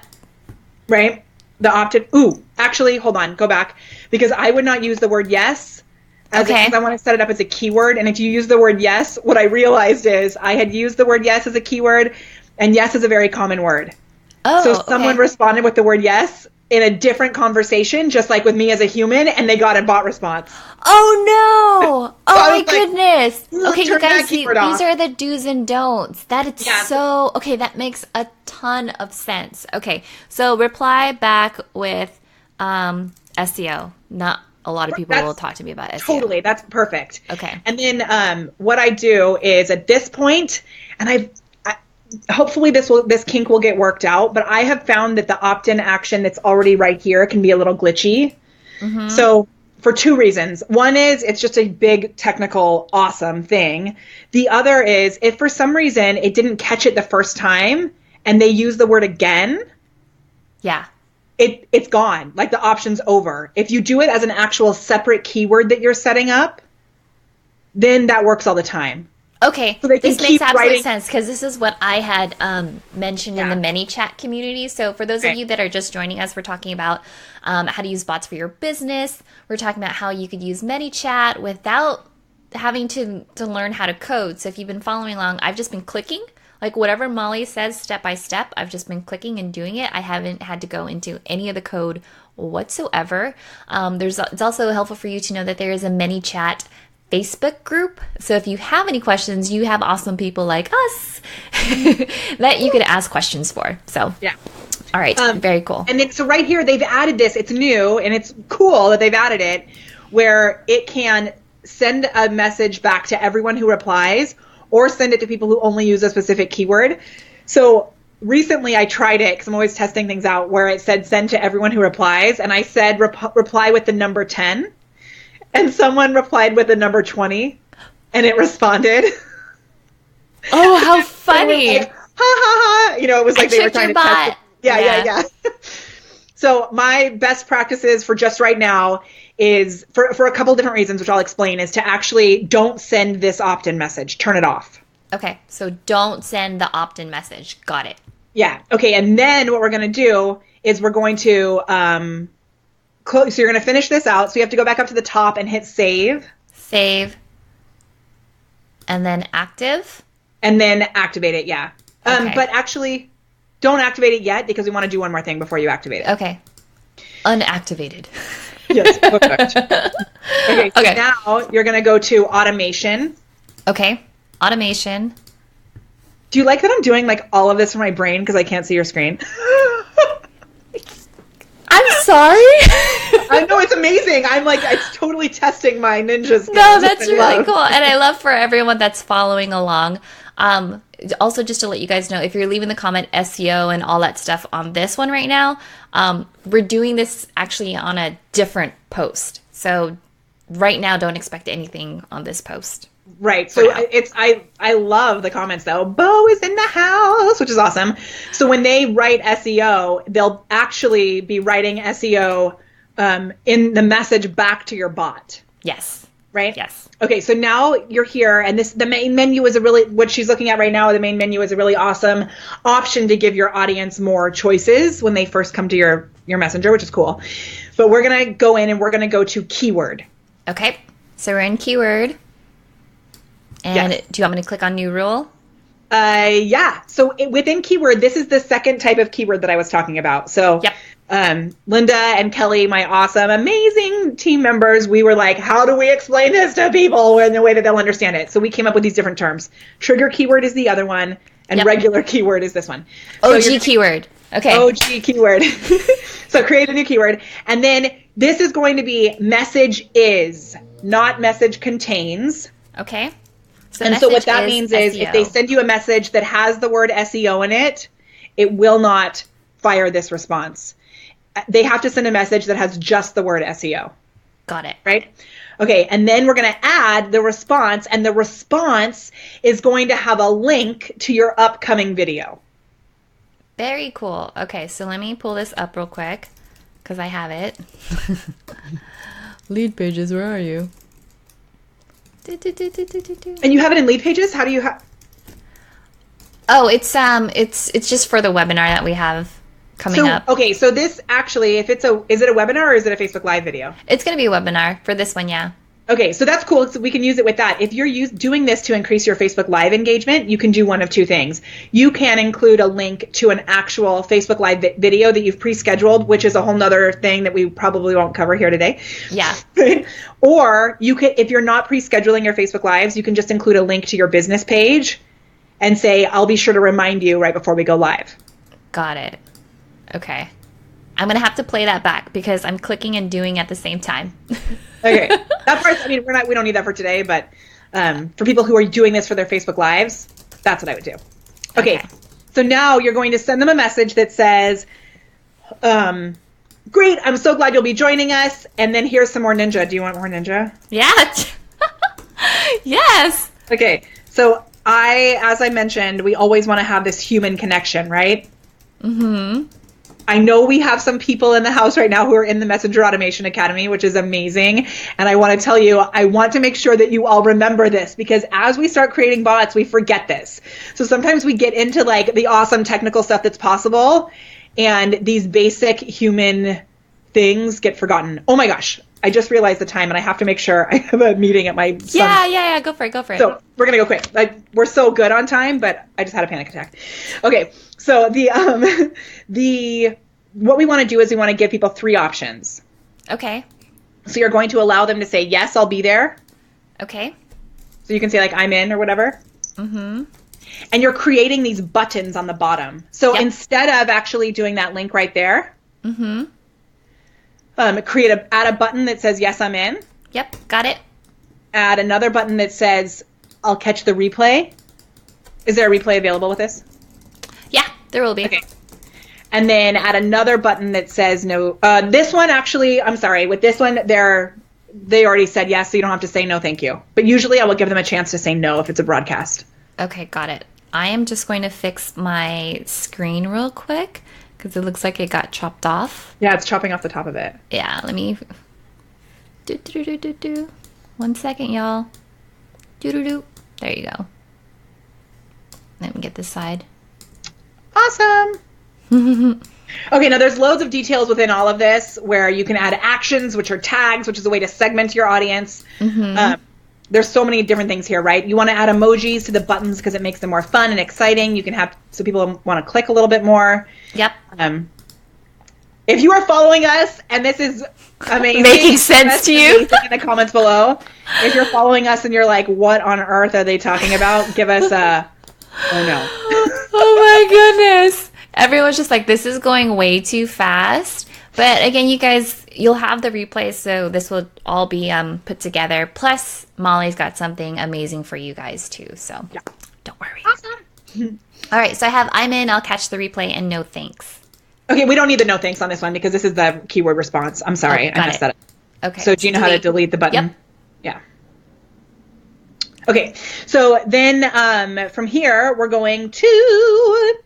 Speaker 2: Right? The opt-in. Ooh, actually, hold on. Go back. Because I would not use the word yes. Because I want to set it up as a keyword. And if you use the word yes, what I realized is I had used the word yes as a keyword, and yes is a very common word.
Speaker 1: Oh,
Speaker 2: so someone responded with the word yes in a different conversation, just like with me as a human, and they got a bot response.
Speaker 1: Oh, no. Oh, my goodness. Okay, you guys, these are the do's and don'ts. Okay, that makes a ton of sense. Okay, so reply back with SEO. Not a lot of people will talk to me about SEO.
Speaker 2: Totally, that's perfect.
Speaker 1: Okay.
Speaker 2: And then what I do is at this point, and hopefully this kink will get worked out, but I have found that the opt-in action that's already right here can be a little glitchy. Mm-hmm. So for two reasons. One is it's just a big technical awesome thing. The other is if for some reason it didn't catch it the first time and they use the word again.
Speaker 1: Yeah.
Speaker 2: It's gone. Like the option's over. If you do it as an actual separate keyword that you're setting up, then that works all the time.
Speaker 1: Okay, so this makes absolute sense because this is what I had mentioned in the ManyChat community. So for those of you that are just joining us, we're talking about how to use bots for your business. We're talking about how you could use ManyChat without having to learn how to code. So if you've been following along, I've just been clicking. Like whatever Molly says step by step, I've just been clicking and doing it. I haven't had to go into any of the code whatsoever. It's also helpful for you to know that there is a ManyChat Facebook group. So if you have any questions, you have awesome people like us that you could ask questions for. So yeah. All right. Very cool.
Speaker 2: And then, so right here, they've added this. It's new and it's cool that they've added it where it can send a message back to everyone who replies or send it to people who only use a specific keyword. So recently I tried it because I'm always testing things out where it said send to everyone who replies. And I said reply with the number 10. And someone replied with the number 20, and it responded.
Speaker 1: Oh, how funny.
Speaker 2: Like, ha, ha, ha. It was like they were trying to test it. Yeah. So my best practices for just right now is, for a couple different reasons, which I'll explain, is to actually don't send this opt-in message. Turn it off.
Speaker 1: Okay, so don't send the opt-in message. Got it.
Speaker 2: Yeah. Okay, and then what we're going to do is we're going to... so you're going to finish this out. So you have to go back up to the top and hit save.
Speaker 1: Save. And then active.
Speaker 2: And then activate it, yeah.
Speaker 1: Okay.
Speaker 2: But actually, don't activate it yet because we want to do one more thing before you activate it.
Speaker 1: Okay. Unactivated.
Speaker 2: Yes, perfect. Okay, so now you're going to go to automation.
Speaker 1: Okay, automation.
Speaker 2: Do you like that I'm doing like all of this from my brain because I can't see your screen?
Speaker 1: I'm sorry.
Speaker 2: I know, it's amazing. I'm like, it's totally testing my ninja skills.
Speaker 1: No, that's really cool. And I love for everyone that's following along. Also, just to let you guys know, if you're leaving the comment SEO and all that stuff on this one right now, we're doing this actually on a different post. So right now, don't expect anything on this post.
Speaker 2: Right. So I love the comments though. Bo is in the house, which is awesome. So when they write SEO, they'll actually be writing SEO in the message back to your bot.
Speaker 1: Yes.
Speaker 2: Right?
Speaker 1: Yes.
Speaker 2: Okay, so now you're here and the main menu is what she's looking at right now, the main menu is a really awesome option to give your audience more choices when they first come to your messenger, which is cool. But we're going to go in and we're going to go to keyword.
Speaker 1: Okay. So we're in keyword. And
Speaker 2: Yes.
Speaker 1: do you want me to click on new rule?
Speaker 2: Yeah. So within keyword, this is the second type of keyword that I was talking about. So
Speaker 1: Yep.
Speaker 2: Linda and Kelly, my awesome, amazing team members, we were like, how do we explain this to people in the way that they'll understand it? So we came up with these different terms. Trigger keyword is the other one, and regular keyword is this one.
Speaker 1: OG keyword. Okay.
Speaker 2: OG keyword. So create a new keyword. And then this is going to be message is, not message contains.
Speaker 1: Okay.
Speaker 2: And so what that means is if they send you a message that has the word SEO in it, it will not fire this response. They have to send a message that has just the word SEO.
Speaker 1: Got it.
Speaker 2: Right? Okay, and then we're going to add the response, and the response is going to have a link to your upcoming video.
Speaker 1: Very cool. Okay, so let me pull this up real quick because I have it. Lead pages, where are you?
Speaker 2: And you have it in lead pages? How do you have?
Speaker 1: Oh, it's just for the webinar that we have coming up.
Speaker 2: Okay, so this actually, is it a webinar or is it a Facebook Live video?
Speaker 1: It's going to be a webinar for this one, yeah.
Speaker 2: Okay, so that's cool. So we can use it with that. If you're doing this to increase your Facebook Live engagement, you can do one of two things. You can include a link to an actual Facebook Live video that you've pre-scheduled, which is a whole nother thing that we probably won't cover here today.
Speaker 1: Yeah.
Speaker 2: Or you could, if you're not pre-scheduling your Facebook Lives, you can just include a link to your business page and say, I'll be sure to remind you right before we go live.
Speaker 1: Got it. Okay. I'm going to have to play that back because I'm clicking and doing at the same time.
Speaker 2: Okay. That part, I mean, we don't need that for today, but for people who are doing this for their Facebook Lives, that's what I would do. Okay. So now you're going to send them a message that says, great, I'm so glad you'll be joining us. And then here's some more Ninja. Do you want more Ninja?
Speaker 1: Yeah. Yes.
Speaker 2: Okay. So as I mentioned, we always want to have this human connection, right?
Speaker 1: Mm-hmm.
Speaker 2: I know we have some people in the house right now who are in the Messenger Automation Academy, which is amazing. And I want to tell you, I want to make sure that you all remember this because as we start creating bots, we forget this. So sometimes we get into like the awesome technical stuff that's possible and these basic human things get forgotten. Oh my gosh. I just realized the time and I have to make sure I have a meeting at my son's.
Speaker 1: Yeah. Go for it.
Speaker 2: So we're going to go quick. We're so good on time, but I just had a panic attack. Okay. So what we want to do is we want to give people three options.
Speaker 1: Okay.
Speaker 2: So you're going to allow them to say, yes, I'll be there.
Speaker 1: Okay.
Speaker 2: So you can say like, I'm in or whatever.
Speaker 1: Mm-hmm.
Speaker 2: And you're creating these buttons on the bottom. So instead of actually doing that link right there,
Speaker 1: mm-hmm.
Speaker 2: Add a button that says, yes, I'm in.
Speaker 1: Yep. Got it.
Speaker 2: Add another button that says, I'll catch the replay. Is there a replay available with this?
Speaker 1: Yeah, there will be.
Speaker 2: Okay. And then add another button that says no. This one actually, I'm sorry. With this one, they already said yes, so you don't have to say no, thank you. But usually I will give them a chance to say no if it's a broadcast.
Speaker 1: Okay, got it. I am just going to fix my screen real quick because it looks like it got chopped off.
Speaker 2: Yeah, it's chopping off the top of it.
Speaker 1: Yeah, let me... Do. 1 second, y'all. Do. There you go. Let me get this side.
Speaker 2: Awesome. Okay, now there's loads of details within all of this where you can add actions, which are tags, which is a way to segment your audience. Mm-hmm. There's so many different things here, right? You want to add emojis to the buttons because it makes them more fun and exciting. You can have, so people want to click a little bit more.
Speaker 1: Yep.
Speaker 2: If you are following us, and this is amazing.
Speaker 1: Making sense to you?
Speaker 2: In the comments below. If you're following us and you're like, what on earth are they talking about? Give us a, oh no.
Speaker 1: Oh my goodness. Everyone's just like, this is going way too fast. But again, you guys, you'll have the replay, so this will all be put together. Plus, Molly's got something amazing for you guys too, so don't worry.
Speaker 2: Awesome.
Speaker 1: All right, so I have I'm in, I'll catch the replay, and no thanks.
Speaker 2: Okay, we don't need the no thanks on this one because this is the keyword response. I'm sorry, I messed that up.
Speaker 1: Okay.
Speaker 2: So do you know how to delete the button?
Speaker 1: Yep.
Speaker 2: Yeah. Okay, so then from here, we're going to...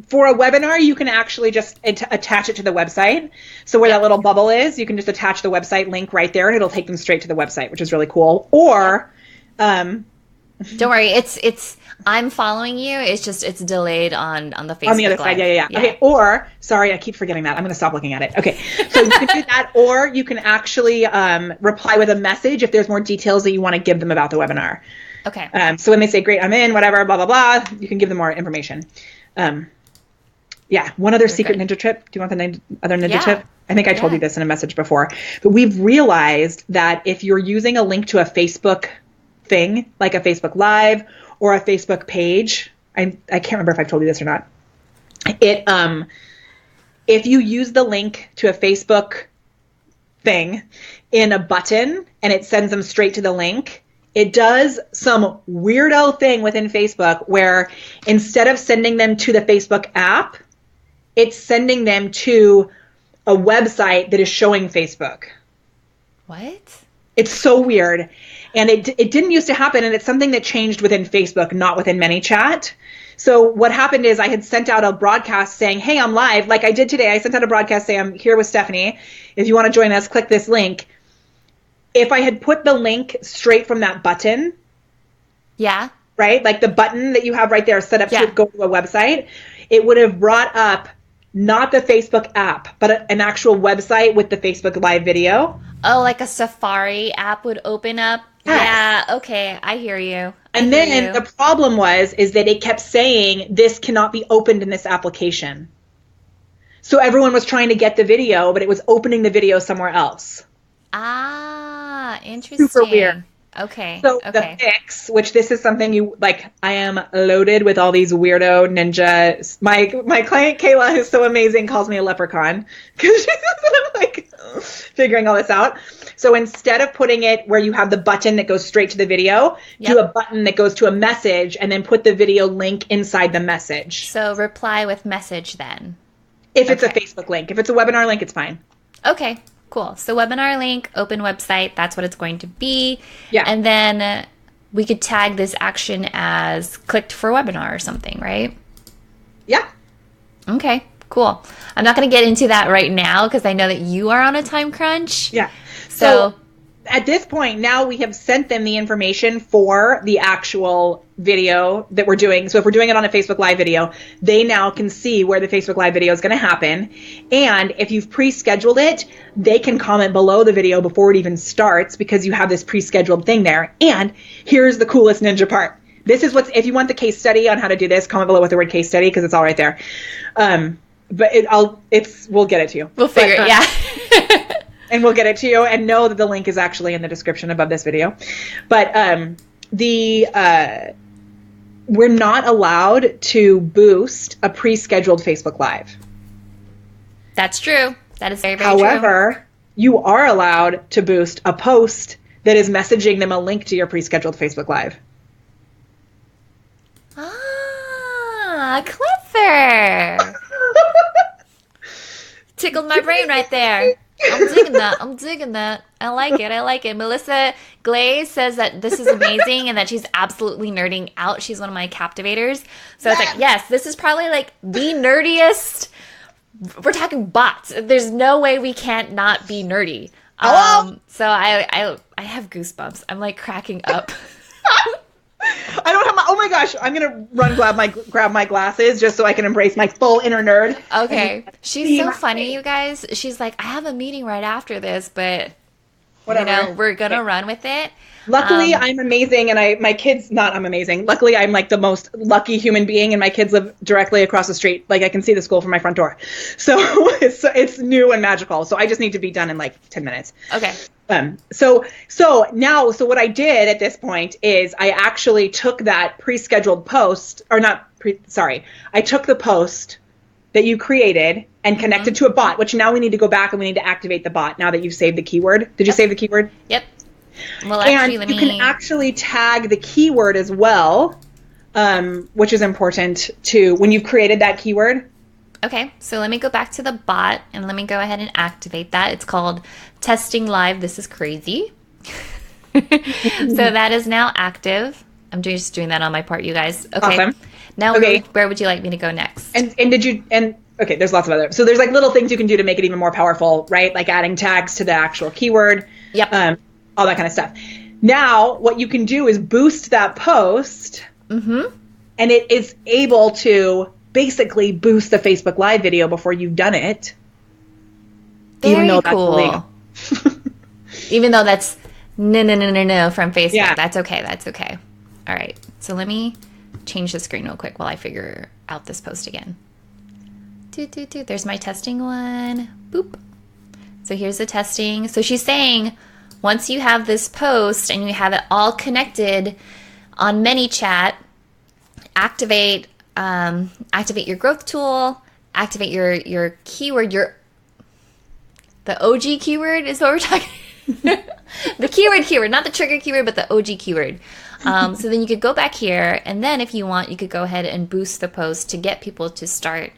Speaker 2: For a webinar, you can actually just attach it to the website. So where that little bubble is, you can just attach the website link right there, and it'll take them straight to the website, which is really cool. Or,
Speaker 1: don't worry, it's I'm following you. It's just it's delayed on the Facebook
Speaker 2: on the other
Speaker 1: Live.
Speaker 2: side. Yeah. Okay. Or sorry, I keep forgetting that. I'm going to stop looking at it. Okay. So you can do that, or you can actually reply with a message if there's more details that you want to give them about the webinar.
Speaker 1: Okay.
Speaker 2: So when they say, great, I'm in, whatever, blah, blah, blah, you can give them more information. Yeah. One other secret ninja tip. Do you want the other ninja tip? I think I told you this in a message before, but we've realized that if you're using a link to a Facebook thing, like a Facebook Live or a Facebook page, I can't remember if I've told you this or not. If you use the link to a Facebook thing in a button and it sends them straight to the link, it does some weirdo thing within Facebook where instead of sending them to the Facebook app, it's sending them to a website that is showing Facebook.
Speaker 1: What?
Speaker 2: It's so weird. And it didn't used to happen, and it's something that changed within Facebook, not within ManyChat. So what happened is I had sent out a broadcast saying, hey, I'm live. Like I did today. I sent out a broadcast saying, I'm here with Stephanie. If you want to join us, click this link. If I had put the link straight from that button, right? Like the button that you have right there set up to go to a website, it would have brought up not the Facebook app, but an actual website with the Facebook Live video.
Speaker 1: Oh, like a Safari app would open up? Yes. Yeah, okay, I hear you.
Speaker 2: And then the problem is that it kept saying, this cannot be opened in this application. So everyone was trying to get the video, but it was opening the video somewhere else.
Speaker 1: Ah, interesting.
Speaker 2: Super weird.
Speaker 1: Okay.
Speaker 2: So the fix, which this is something you like, I am loaded with all these weirdo ninja. My client Kayla, who's so amazing, calls me a leprechaun because she's like figuring all this out. So instead of putting it where you have the button that goes straight to the video, do a button that goes to a message and then put the video link inside the message.
Speaker 1: So reply with message then.
Speaker 2: If it's a Facebook link. If it's a webinar link, it's fine.
Speaker 1: Okay. Cool. So webinar link, open website, that's what it's going to be.
Speaker 2: Yeah.
Speaker 1: And then we could tag this action as clicked for webinar or something, right?
Speaker 2: Yeah.
Speaker 1: Okay, cool. I'm not going to get into that right now because I know that you are on a time crunch.
Speaker 2: Yeah.
Speaker 1: So
Speaker 2: at this point, now we have sent them the information for the actual video that we're doing. So if we're doing it on a Facebook Live video, they now can see where the Facebook Live video is going to happen. And if you've pre-scheduled it, they can comment below the video before it even starts because you have this pre-scheduled thing there. And here's the coolest ninja part. This is if you want the case study on how to do this, comment below with the word case study because it's all right there. But we'll get it to you.
Speaker 1: We'll figure it, yeah.
Speaker 2: And we'll get it to you, and know that the link is actually in the description above this video. But we're not allowed to boost a pre-scheduled Facebook Live.
Speaker 1: That's true. That is very, very
Speaker 2: true. However, you are allowed to boost a post that is messaging them a link to your pre-scheduled Facebook Live.
Speaker 1: Ah, clever. Tickled my brain right there. I'm digging that. I like it. Melissa Glaze says that this is amazing and that she's absolutely nerding out. She's one of my captivators. So it's like, yes, this is probably like the nerdiest. We're talking bots. There's no way we can't not be nerdy. So I have goosebumps. I'm like cracking up.
Speaker 2: I don't have oh my gosh, I'm going to grab my glasses just so I can embrace my full inner nerd.
Speaker 1: Okay. She's so funny, you guys. She's like, I have a meeting right after this, but whatever. We're going to run with it.
Speaker 2: Luckily, I'm amazing, and my kids, I'm amazing. Luckily, I'm like the most lucky human being, and my kids live directly across the street. Like I can see the school from my front door. So it's new and magical. So I just need to be done in like 10 minutes.
Speaker 1: Okay.
Speaker 2: So what I did at this point is I actually took that pre-scheduled post, I took the post that you created and connected to a bot, which now we need to go back and we need to activate the bot now that you've saved the keyword. Did you save the keyword?
Speaker 1: Yep. Well, actually,
Speaker 2: and you can actually tag the keyword as well, which is important too when you've created that keyword.
Speaker 1: Okay, so let me go back to the bot and let me go ahead and activate that. It's called Testing Live. This is crazy. So that is now active. I'm just doing that on my part, you guys. Okay.
Speaker 2: Awesome.
Speaker 1: Now, where would you like me to go next?
Speaker 2: Okay, there's lots of other. So there's like little things you can do to make it even more powerful, right? Like adding tags to the actual keyword.
Speaker 1: Yep.
Speaker 2: All that kind of stuff. Now, what you can do is boost that post, and it is able to basically boost the Facebook Live video before you've done it.
Speaker 1: Very cool. Even though that's no from Facebook. Yeah. That's okay. All right. So let me change the screen real quick while I figure out this post again. There's my testing one. Boop. So here's the testing. So she's saying once you have this post and you have it all connected on ManyChat, activate your growth tool, activate your keyword, the OG keyword is what we're talking. The keyword, not the trigger keyword, but the OG keyword. So then you could go back here, and then if you want, you could go ahead and boost the post to get people to start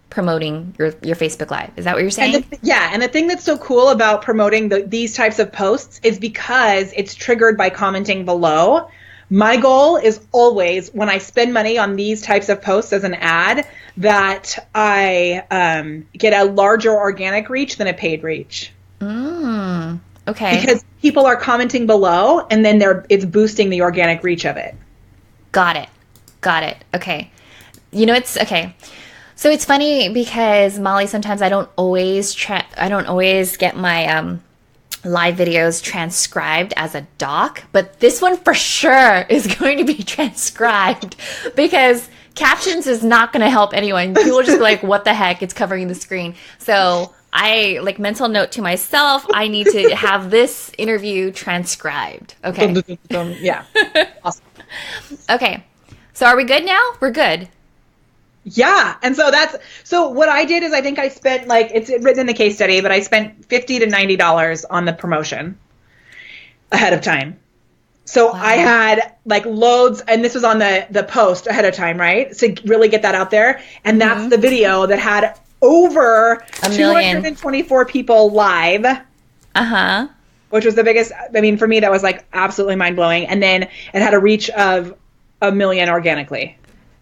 Speaker 1: promoting your Facebook Live. Is that what you're saying?
Speaker 2: And the thing that's so cool about promoting these types of posts is because it's triggered by commenting below. My goal is always, when I spend money on these types of posts as an ad, that I get a larger organic reach than a paid reach.
Speaker 1: Okay.
Speaker 2: Because people are commenting below, and then it's boosting the organic reach of it.
Speaker 1: Got it. Okay. It's okay. So it's funny because Molly, sometimes I don't always get my live videos transcribed as a doc, but this one for sure is going to be transcribed because captions is not going to help anyone. People will just be like, what the heck? It's covering the screen. So I mental note to myself, I need to have this interview transcribed. Okay.
Speaker 2: Yeah. Awesome.
Speaker 1: Okay. So are we good now? We're good.
Speaker 2: Yeah. And so what I did is I think I spent, it's written in the case study, but I spent $50 to $90 on the promotion ahead of time. So wow. I had loads, and this was on the post ahead of time, right? To really get that out there. And that's the video that had over 224 people live. Uh-huh. Which was the biggest, for me, that was absolutely mind blowing. And then it had a reach of 1 million organically.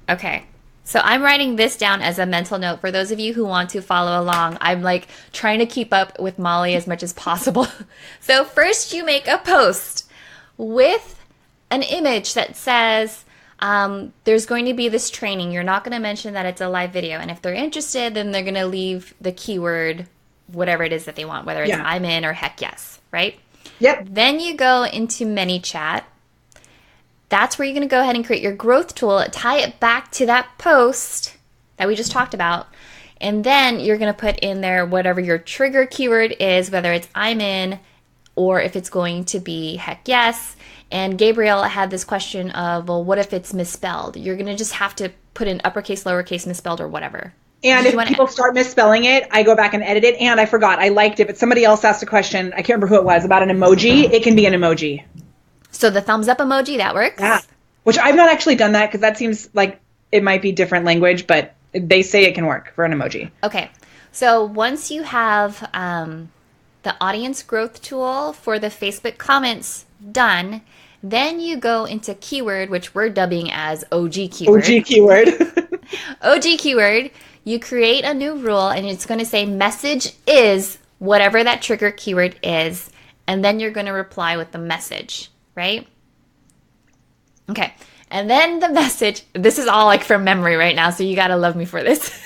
Speaker 1: Okay. So I'm writing this down as a mental note for those of you who want to follow along. I'm trying to keep up with Molly as much as possible. So first you make a post with an image that says, there's going to be this training. You're not going to mention that it's a live video. And if they're interested, then they're going to leave the keyword, whatever it is that they want, whether it's I'm in or heck yes, right?
Speaker 2: Yep.
Speaker 1: Then you go into ManyChat. That's where you're going to go ahead and create your growth tool, tie it back to that post that we just talked about. And then you're going to put in there whatever your trigger keyword is, whether it's I'm in or if it's going to be heck yes. And Gabriel had this question of, well, what if it's misspelled? You're going to just have to put in uppercase, lowercase, misspelled, or whatever.
Speaker 2: And if people start misspelling it, I go back and edit it. And I forgot, I liked it, but somebody else asked a question, I can't remember who it was, about an emoji. It can be an emoji.
Speaker 1: So the thumbs up emoji, that works?
Speaker 2: Yeah. Which I've not actually done that because that seems like it might be different language, but they say it can work for an emoji.
Speaker 1: Okay. So once you have the audience growth tool for the Facebook comments done, then you go into keyword, which we're dubbing as OG keyword.
Speaker 2: OG keyword.
Speaker 1: OG keyword. You create a new rule and it's going to say message is whatever that trigger keyword is. And then you're going to reply with the message. Right? Okay. And then the message, this is all from memory right now, so you got to love me for this.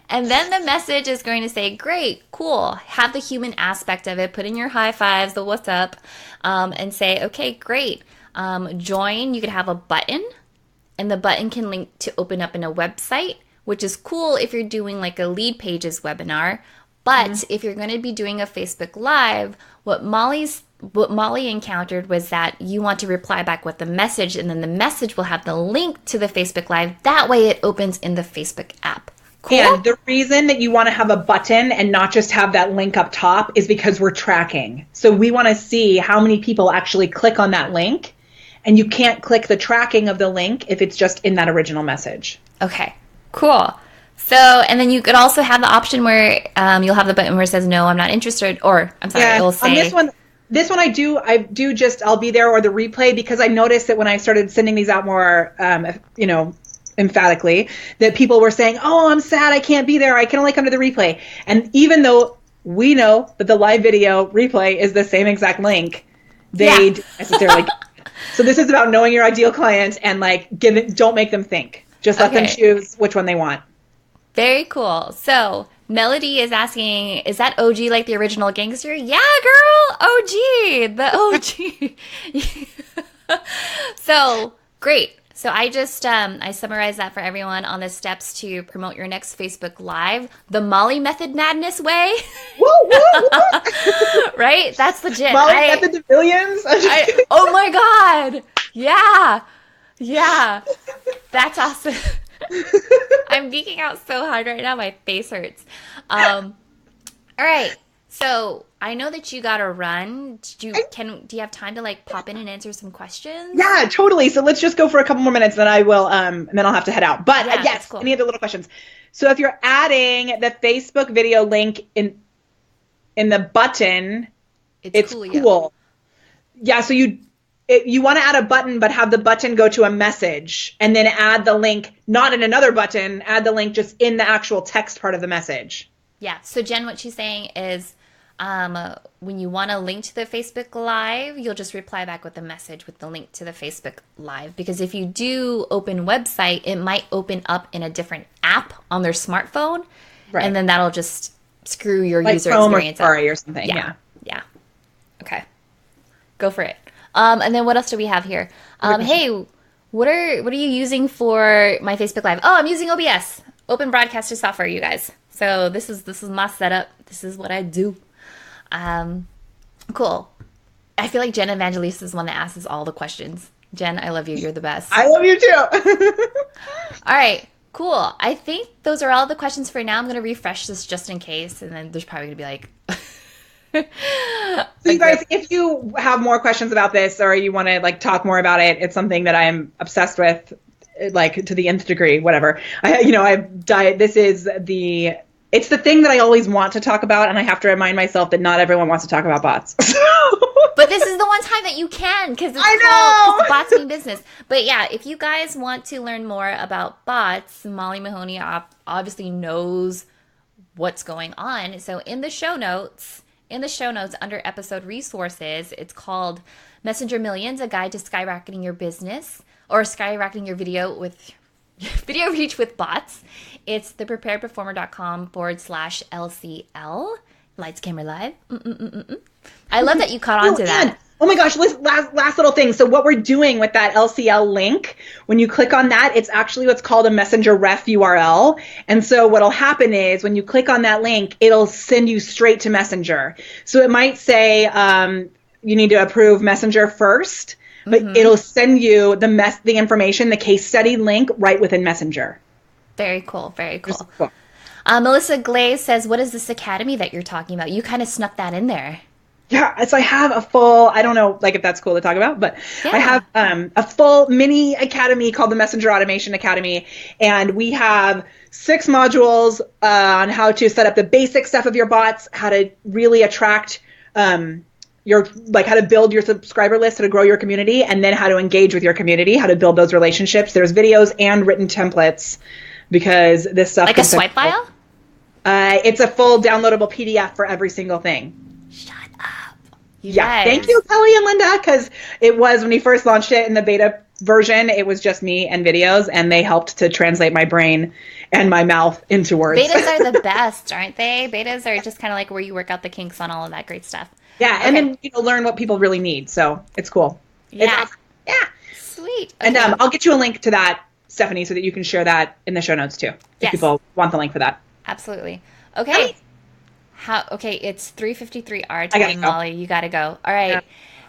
Speaker 1: And then the message is going to say, great, cool, have the human aspect of it, put in your high fives, the what's up, and say, okay, great, join. You could have a button, and the button can link to open up in a website, which is cool if you're doing a lead pages webinar. But if you're going to be doing a Facebook Live, what Molly encountered was that you want to reply back with the message, and then the message will have the link to the Facebook Live. That way it opens in the Facebook app. Cool?
Speaker 2: And the reason that you want to have a button and not just have that link up top is because we're tracking. So we want to see how many people actually click on that link, and you can't click the tracking of the link if it's just in that original message.
Speaker 1: Okay, cool. So, and then you could also have the option where you'll have the button where it says, no, I'm not interested, or I'm sorry, it'll say.
Speaker 2: On this one I'll be there, or the replay, because I noticed that when I started sending these out more, emphatically, that people were saying, oh, I'm sad, I can't be there, I can only come to the replay. And even though we know that the live video replay is the same exact link, they don't necessarily. So this is about knowing your ideal client and don't make them think. Just let them choose which one they want.
Speaker 1: Very cool. So Melody is asking, is that OG like the original gangster? Yeah, girl, OG, the OG. So great. So I just I summarized that for everyone on the steps to promote your next Facebook Live, the Molly Method Madness way.
Speaker 2: Woo, woo, woo.
Speaker 1: Right? That's legit.
Speaker 2: Molly Method to billions.
Speaker 1: Oh my God. Yeah. Yeah. That's awesome. I'm geeking out so hard right now. My face hurts. All right. So I know that you gotta run. Do you have time to like pop in and answer some questions?
Speaker 2: Yeah, totally. So let's just go for a couple more minutes, then I will, and then I'll have to head out. But
Speaker 1: Yeah,
Speaker 2: yes,
Speaker 1: that's cool.
Speaker 2: any other little questions? So if you're adding the Facebook video link in the button, it's cool. Yeah. So you want to add a button, but have the button go to a message, and then add the link not in another button. Add the link just in the actual text part of the message.
Speaker 1: Yeah. So Jen, what she's saying is, when you want to link to the Facebook Live, you'll just reply back with a message with the link to the Facebook Live. Because if you do open website, it might open up in a different app on their smartphone. Right. And then that'll just screw your user
Speaker 2: Chrome
Speaker 1: experience
Speaker 2: or Safari or something.
Speaker 1: Yeah. Okay. Go for it. And then what else do we have here? Hey, what are you using for my Facebook Live? Oh, I'm using OBS, Open Broadcaster Software, you guys. So this is my setup. This is what I do. Cool. I feel like Jen Evangelista is the one that asks all the questions. Jen, I love you. You're the best.
Speaker 2: I love you too.
Speaker 1: All right, cool. I think those are all the questions for now. I'm going to refresh this just in case, and then there's probably going to be like...
Speaker 2: So you guys, if you have more questions about this or you want to like talk more about it, it's something that I'm obsessed with, like to the nth degree, whatever. It's the thing that I always want to talk about, and I have to remind myself that not everyone wants to talk about bots.
Speaker 1: But this is the one time that you can, because it's called Bots Mean Business. But yeah, if you guys want to learn more about bots, Molly Mahoney obviously knows what's going on. So in the show notes under episode resources, it's called Messenger Millions, a guide to skyrocketing your business or skyrocketing your video reach with bots. It's thepreparedperformer.com/LCL. Lights, camera, live. I love that you caught on to that.
Speaker 2: Oh my gosh, last little thing. So what we're doing with that LCL link, when you click on that, it's actually what's called a Messenger ref URL. And so what'll happen is when you click on that link, it'll send you straight to Messenger. So it might say you need to approve Messenger first, but it'll send you the information, the case study link right within Messenger.
Speaker 1: Very cool. Very cool. Melissa Glaze says, what is this academy that you're talking about? You kind of snuck that in there.
Speaker 2: Yeah, so I have a full, I don't know like if that's cool to talk about, but yeah. I have a full mini academy called the Messenger Automation Academy, and we have 6 modules on how to set up the basic stuff of your bots, how to really attract how to build your subscriber list, how to grow your community, and then how to engage with your community, how to build those relationships. There's videos and written templates because this stuff...
Speaker 1: Like a swipe file?
Speaker 2: It's a full downloadable PDF for every single thing.
Speaker 1: Shut up.
Speaker 2: Yeah, thank you, Kelly and Linda, because it was, when we first launched it in the beta version, it was just me and videos, and they helped to translate my brain and my mouth into words.
Speaker 1: Betas are the best, aren't they? Betas are just kind of like where you work out the kinks on all of that great stuff.
Speaker 2: Yeah, okay. And then learn what people really need, so it's cool.
Speaker 1: Yeah.
Speaker 2: Yeah.
Speaker 1: Sweet. Okay.
Speaker 2: And I'll get you a link to that, Stephanie, so that you can share that in the show notes too, if people want the link for that.
Speaker 1: Absolutely. Okay. Okay, it's 3:53 our time, Molly. You gotta go. All right. Yeah.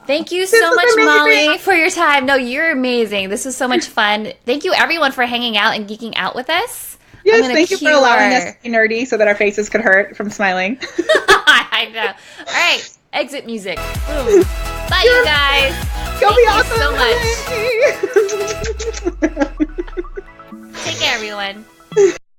Speaker 1: Thank you so much, Molly, for your time. No, you're amazing. This was so much fun. Thank you, everyone, for hanging out and geeking out with us.
Speaker 2: Yes, thank you for allowing us to be nerdy so that our faces could hurt from smiling.
Speaker 1: I know. All right, exit music. Boom. Bye, you guys.
Speaker 2: Go be awesome.
Speaker 1: Thank you so much. Take care, everyone.